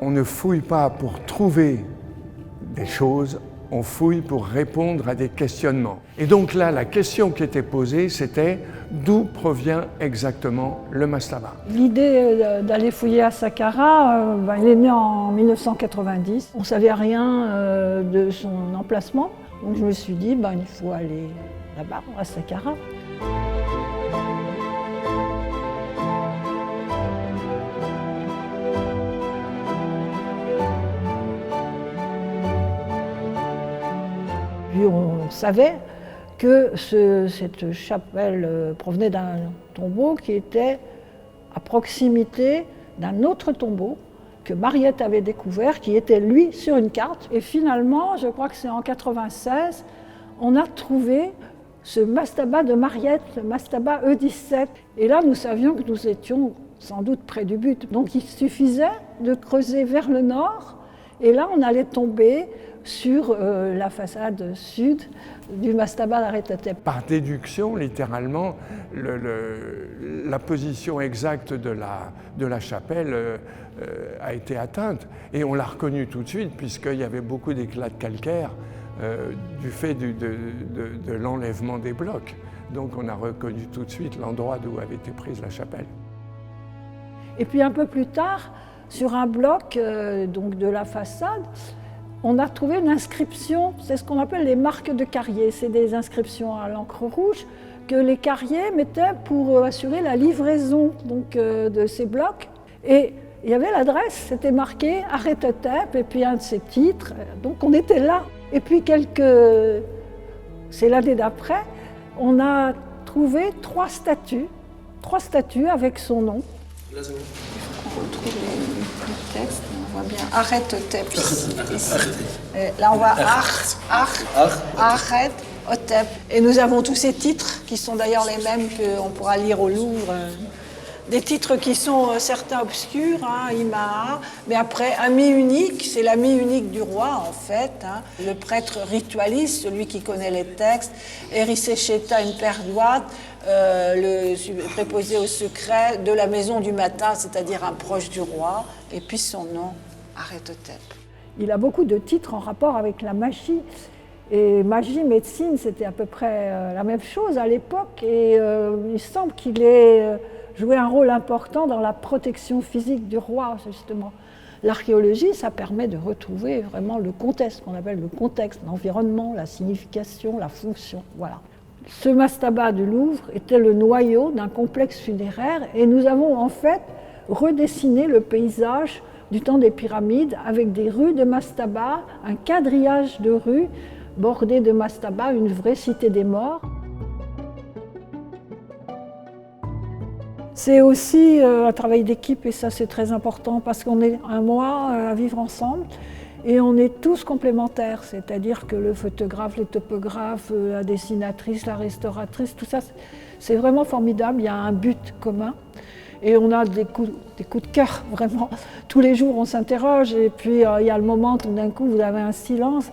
On ne fouille pas pour trouver des choses, on fouille pour répondre à des questionnements. Et donc là, la question qui était posée, c'était d'où provient exactement le mastaba? L'idée d'aller fouiller à Saqqara, elle est née en 1990. On ne savait rien de son emplacement. Donc je me suis dit, il faut aller là-bas, à Saqqara. Puis on savait que cette chapelle provenait d'un tombeau qui était à proximité d'un autre tombeau que Mariette avait découvert, qui était lui sur une carte. Et finalement, je crois que c'est en 1996, on a trouvé ce mastaba de Mariette, le mastaba E17. Et là, nous savions que nous étions sans doute près du but. Donc il suffisait de creuser vers le nord, et là on allait tomber sur la façade sud du mastaba d'Aretotep. Par déduction, littéralement, la position exacte de la chapelle a été atteinte. Et on l'a reconnue tout de suite, puisqu'il y avait beaucoup d'éclats de calcaire du fait de l'enlèvement des blocs. Donc on a reconnu tout de suite l'endroit d'où avait été prise la chapelle. Et puis un peu plus tard, sur un bloc donc de la façade, on a trouvé une inscription, c'est ce qu'on appelle les marques de carrier. C'est des inscriptions à l'encre rouge que les carriers mettaient pour assurer la livraison donc, de ces blocs. Et il y avait l'adresse, c'était marqué Aretotep et puis un de ses titres. Donc on était là. Et puis c'est l'année d'après, on a trouvé trois statues avec son nom. Là, c'est bon. Il faut qu'on retrouve le texte. On voit bien Aretotep ici. Là, on voit Aretotep. Et nous avons tous ces titres qui sont d'ailleurs les mêmes qu'on pourra lire au Louvre. Des titres qui sont certains obscurs, Imaa, mais après un mi unique, c'est la mi unique du roi en fait. Le prêtre ritualiste, celui qui connaît les textes, Erisecheta, une paire d'ouate, le préposé au secret de la maison du matin, c'est-à-dire un proche du roi, et puis son nom, Aretotep. Il a beaucoup de titres en rapport avec la magie. Et magie, médecine, c'était à peu près la même chose à l'époque. Et il semble qu'il ait joué un rôle important dans la protection physique du roi, justement. L'archéologie, ça permet de retrouver vraiment le contexte, qu'on appelle le contexte, l'environnement, la signification, la fonction, voilà. Ce mastaba du Louvre était le noyau d'un complexe funéraire et nous avons en fait redessiné le paysage du temps des pyramides avec des rues de mastaba, un quadrillage de rues bordées de mastaba, une vraie cité des morts. C'est aussi un travail d'équipe et ça c'est très important parce qu'on est un mois à vivre ensemble et on est tous complémentaires, c'est-à-dire que le photographe, les topographes, la dessinatrice, la restauratrice, tout ça c'est vraiment formidable, il y a un but commun et on a des coups de cœur vraiment. Tous les jours on s'interroge et puis il y a le moment tout d'un coup vous avez un silence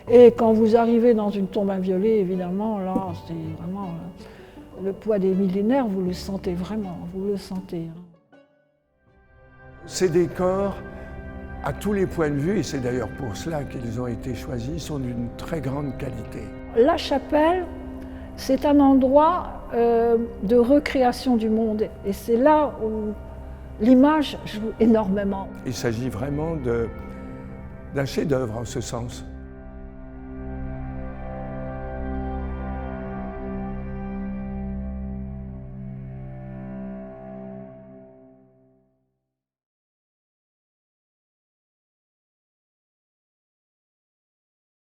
et quand vous arrivez dans une tombe inviolée évidemment là c'est vraiment... Le poids des millénaires, vous le sentez vraiment, vous le sentez. Ces décors, à tous les points de vue, et c'est d'ailleurs pour cela qu'ils ont été choisis, sont d'une très grande qualité. La chapelle, c'est un endroit de recréation du monde et c'est là où l'image joue énormément. Il s'agit vraiment d'un chef-d'œuvre en ce sens.